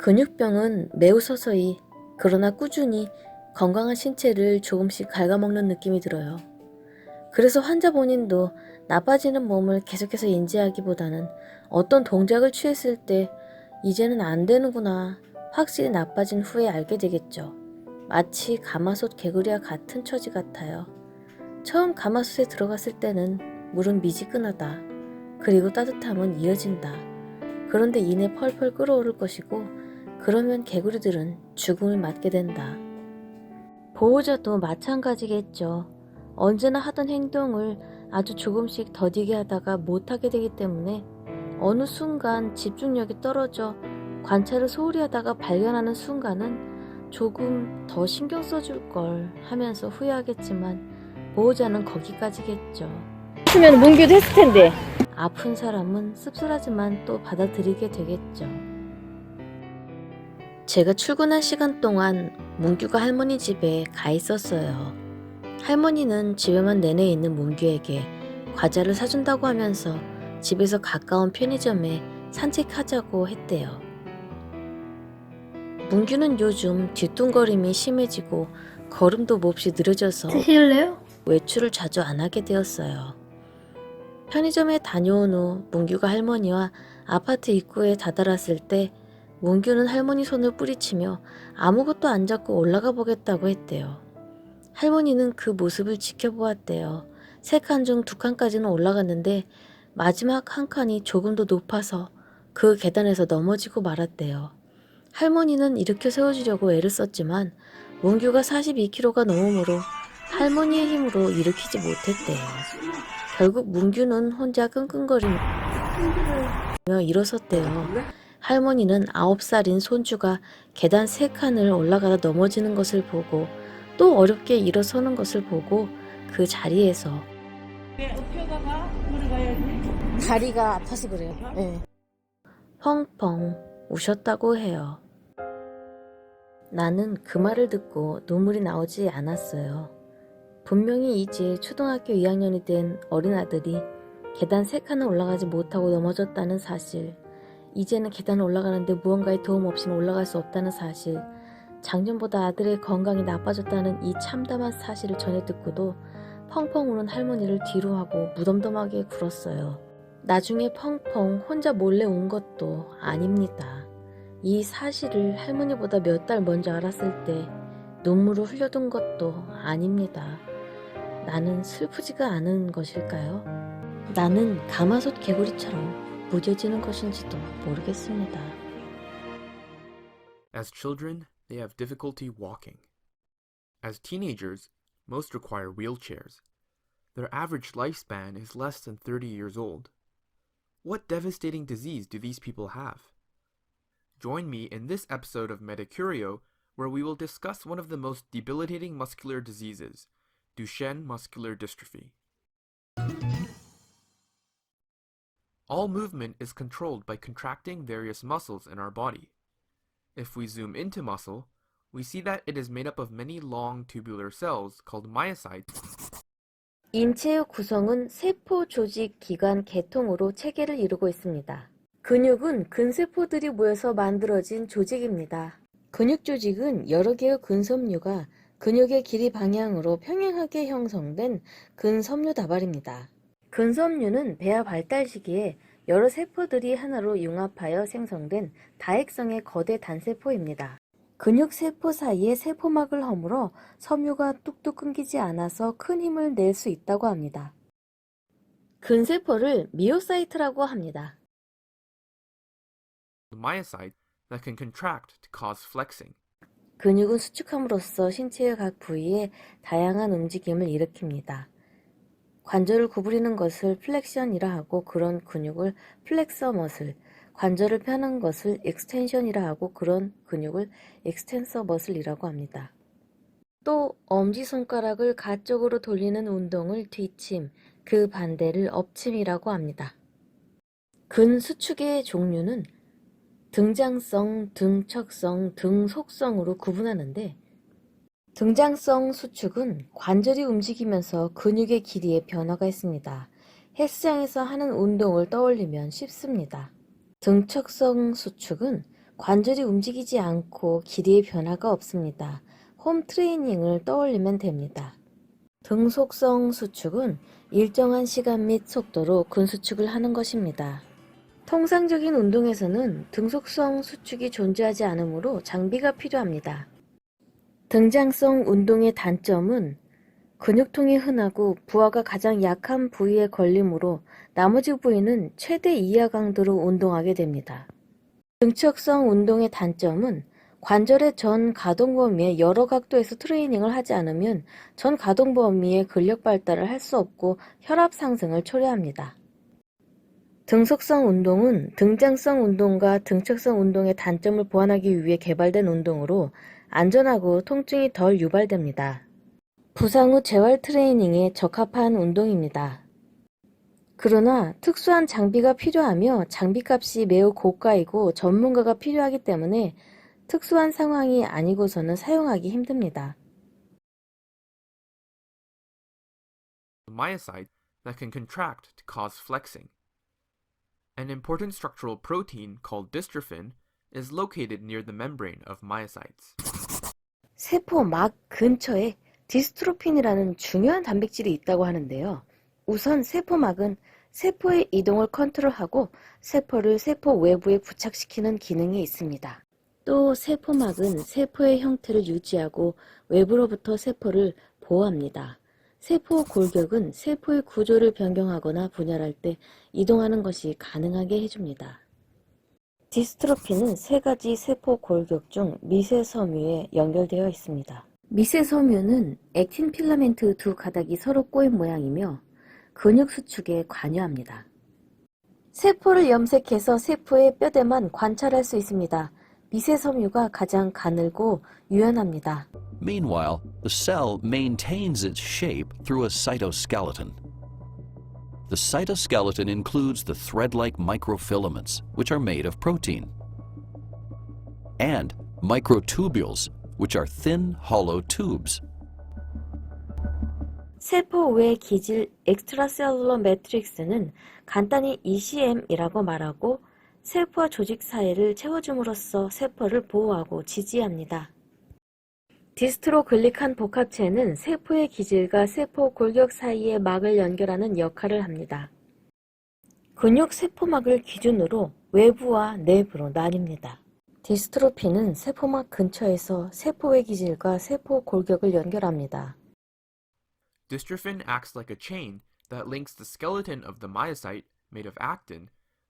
근육병은 매우 서서히 그러나 꾸준히 건강한 신체를 조금씩 갉아먹는 느낌이 들어요. 그래서 환자 본인도 나빠지는 몸을 계속해서 인지하기보다는 어떤 동작을 취했을 때 이제는 안 되는구나 확실히 나빠진 후에 알게 되겠죠. 마치 가마솥 개구리와 같은 처지 같아요. 처음 가마솥에 들어갔을 때는 물은 미지근하다. 그리고 따뜻함은 이어진다. 그런데 이내 펄펄 끓어오를 것이고 그러면 개구리들은 죽음을 맞게 된다. 보호자도 마찬가지겠죠. 언제나 하던 행동을 아주 조금씩 더디게 하다가 못하게 되기 때문에 어느 순간 집중력이 떨어져 관찰을 소홀히 하다가 발견하는 순간은 조금 더 신경 써줄 걸 하면서 후회하겠지만 보호자는 거기까지겠죠. 했으면 문규도 했을 텐데. 아픈 사람은 씁쓸하지만 또 받아들이게 되겠죠. 제가 출근한 시간 동안 문규가 할머니 집에 가 있었어요. 할머니는 집에만 내내 있는 문규에게 과자를 사준다고 하면서 집에서 가까운 편의점에 산책하자고 했대요. 문규는 요즘 뒤뚱거림이 심해지고 걸음도 몹시 느려져서 드실래요? 외출을 자주 안 하게 되었어요. 편의점에 다녀온 후 문규가 할머니와 아파트 입구에 다다랐을 때 문규는 할머니 손을 뿌리치며 아무것도 안 잡고 올라가 보겠다고 했대요. 할머니는 그 모습을 지켜보았대요. 3칸 중 2칸까지는 올라갔는데 마지막 한 칸이 조금 더 높아서 그 계단에서 넘어지고 말았대요. 할머니는 일으켜 세워주려고 애를 썼지만 문규가 42kg가 넘으므로 할머니의 힘으로 일으키지 못했대요. 결국 문규는 혼자 끙끙거리며 일어섰대요. 할머니는 9살인 손주가 계단 3칸을 올라가다 넘어지는 것을 보고 또 어렵게 일어서는 것을 보고 그 자리에서 다리가 아파서 그래요. 네. 펑펑 우셨다고 해요. 나는 그 말을 듣고 눈물이 나오지 않았어요. 분명히 이제 초등학교 2학년이 된 어린아들이 계단 3칸을 올라가지 못하고 넘어졌다는 사실, 이제는 계단을 올라가는데 무언가의 도움 없이는 올라갈 수 없다는 사실, 작년보다 아들의 건강이 나빠졌다는 이 참담한 사실을 전해 듣고도 펑펑 우는 할머니를 뒤로하고 무덤덤하게 굴었어요. 나중에 펑펑 혼자 몰래 운 것도 아닙니다. 이 사실을 할머니보다 몇 달 먼저 알았을 때 눈물을 흘려둔 것도 아닙니다. 나는 슬프지가 않은 것일까요? 나는 가마솥 개구리처럼 무뎌지는 것인지도 모르겠습니다. As children, they have difficulty walking. As teenagers, most require wheelchairs. Their average lifespan is less than 30 years old. What devastating disease do these people have? Join me in this episode of Medicurio, where we will discuss one of the most debilitating muscular diseases, Duchenne muscular dystrophy. All movement is controlled by contracting various muscles in our body. If we zoom into muscle, we see that it is made up of many long tubular cells called myocytes. 인체의 구성은 세포, 조직, 기관, 계통으로 체계를 이루고 있습니다. 근육은 근세포들이 모여서 만들어진 조직입니다. 근육 조직은 여러 개의 근섬유가 근육의 길이 방향으로 평행하게 형성된 근섬유 다발입니다. 근섬유는 배아 발달 시기에 여러 세포들이 하나로 융합하여 생성된 다핵성의 거대 단세포입니다. 근육세포 사이에 세포막을 허물어 섬유가 뚝뚝 끊기지 않아서 큰 힘을 낼 수 있다고 합니다. 근세포를 미오사이트라고 합니다. The myocyte that can contract to cause flexing. 근육은 수축함으로써 신체의 각 부위에 다양한 움직임을 일으킵니다. 관절을 구부리는 것을 플렉션이라 하고 그런 근육을 플렉서 머슬, 관절을 펴는 것을 익스텐션이라 하고 그런 근육을 익스텐서 머슬이라고 합니다. 또 엄지손가락을 가쪽으로 돌리는 운동을 뒤침, 그 반대를 엎침이라고 합니다. 근수축의 종류는 등장성, 등척성, 등속성으로 구분하는데 등장성 수축은 관절이 움직이면서 근육의 길이에 변화가 있습니다. 헬스장에서 하는 운동을 떠올리면 쉽습니다. 등척성 수축은 관절이 움직이지 않고 길이의 변화가 없습니다. 홈 트레이닝을 떠올리면 됩니다. 등속성 수축은 일정한 시간 및 속도로 근수축을 하는 것입니다. 통상적인 운동에서는 등속성 수축이 존재하지 않으므로 장비가 필요합니다. 등장성 운동의 단점은 근육통이 흔하고 부하가 가장 약한 부위에 걸리므로 나머지 부위는 최대 이하 강도로 운동하게 됩니다. 등척성 운동의 단점은 관절의 전 가동 범위의 여러 각도에서 트레이닝을 하지 않으면 전 가동 범위의 근력 발달을 할 수 없고 혈압 상승을 초래합니다. 등속성 운동은 등장성 운동과 등척성 운동의 단점을 보완하기 위해 개발된 운동으로 안전하고 통증이 덜 유발됩니다. 부상 후 재활 트레이닝에 적합한 운동입니다. 그러나 특수한 장비가 필요하며 장비값이 매우 고가이고 전문가가 필요하기 때문에 특수한 상황이 아니고서는 사용하기 힘듭니다. Myocyte that can contract to cause flexing. An important structural protein called dystrophin is located near the membrane of myocytes. 세포막 근처에 디스트로핀이라는 중요한 단백질이 있다고 하는데요. 우선 세포막은 세포의 이동을 컨트롤하고 세포를 세포 외부에 부착시키는 기능이 있습니다. 또 세포막은 세포의 형태를 유지하고 외부로부터 세포를 보호합니다. 세포 골격은 세포의 구조를 변경하거나 분열할 때 이동하는 것이 가능하게 해줍니다. 디스트로핀은 세 가지 세포 골격 중 미세 섬유에 연결되어 있습니다. 미세 섬유는 액틴 필라멘트 두 가닥이 서로 꼬인 모양이며 근육 수축에 관여합니다. 세포를 염색해서 세포의 뼈대만 관찰할 수 있습니다. 미세 섬유가 가장 가늘고 유연합니다. Meanwhile, the cell maintains its shape through a cytoskeleton. The cytoskeleton includes the thread-like microfilaments, which are made of protein, and microtubules, which are thin, hollow tubes. 세포 외 기질 엑스트라셀룰러 매트릭스는 간단히 ECM이라고 말하고 세포와 조직 사이를 채워줌으로써 세포를 보호하고 지지합니다. 디스트로글리칸 복합체는 세포의 기질과 세포 골격 사이의 막을 연결하는 역할을 합니다. 근육 세포막을 기준으로 외부와 내부로 나뉩니다. 디스트로핀은 세포막 근처에서 세포의 기질과 세포 골격을 연결합니다. Dystrophin acts like a chain that links the skeleton of the myocyte, made of actin,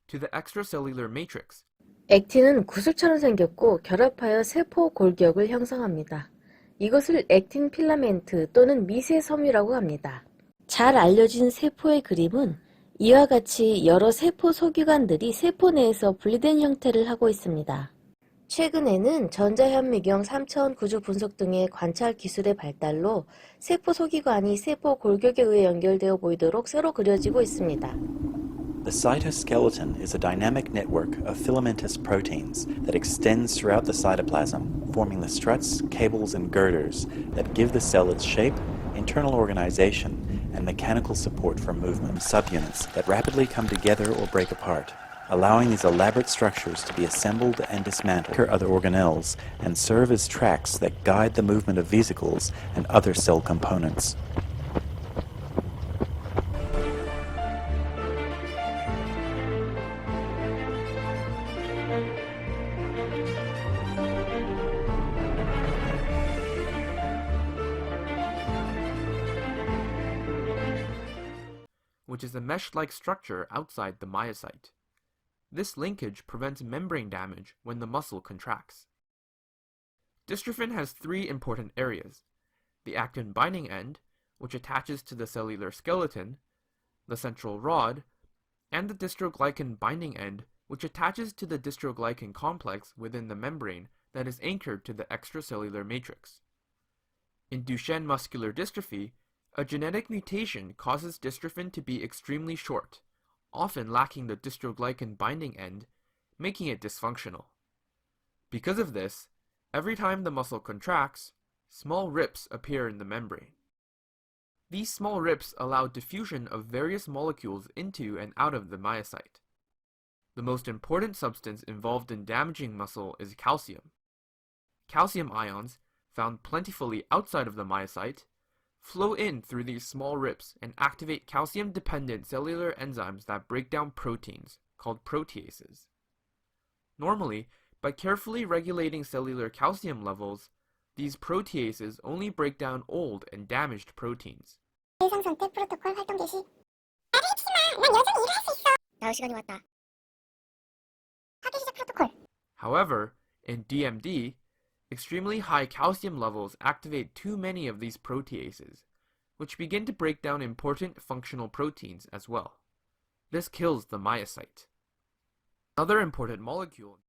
to the extracellular matrix. 액틴은 구슬처럼 생겼고 결합하여 세포 골격을 형성합니다. 이것을 액틴 필라멘트 또는 미세 섬유라고 합니다. 잘 알려진 세포의 그림은 이와 같이 여러 세포 소기관들이 세포 내에서 분리된 형태를 하고 있습니다. 최근에는 전자현미경 3차원 구조 분석 등의 관찰 기술의 발달로 세포 소기관이 세포 골격에 의해 연결되어 보이도록 새로 그려지고 있습니다. The cytoskeleton is a dynamic network of filamentous proteins that extends throughout the cytoplasm, forming the struts, cables, and girders that give the cell its shape, internal organization, and mechanical support for movement. Subunits that rapidly come together or break apart, allowing these elaborate structures to be assembled and dismantled or other organelles and serve as tracks that guide the movement of vesicles and other cell components. Which is a mesh-like structure outside the myocyte. This linkage prevents membrane damage when the muscle contracts. Dystrophin has three important areas: the actin binding end, which attaches to the cellular skeleton, the central rod, and the dystroglycan binding end, which attaches to the dystroglycan complex within the membrane that is anchored to the extracellular matrix. In Duchenne muscular dystrophy, a genetic mutation causes dystrophin to be extremely short, often lacking the dystroglycan binding end, making it dysfunctional. Because of this, every time the muscle contracts, small rips appear in the membrane. These small rips allow diffusion of various molecules into and out of the myocyte. The most important substance involved in damaging muscle is calcium. Calcium ions, found plentifully outside of the myocyte, flow in through these small rips and activate calcium-dependent cellular enzymes that break down proteins, called proteases. Normally, by carefully regulating cellular calcium levels, these proteases only break down old and damaged proteins. 의상 선택 프로토콜 활동 개시. 나도 했지만 난 여전히 일할 수 있어. 나올 시간이 왔다. 학교 시작 프로토콜. However, in DMD, extremely high calcium levels activate too many of these proteases, which begin to break down important functional proteins as well. This kills the myocyte. Another important molecule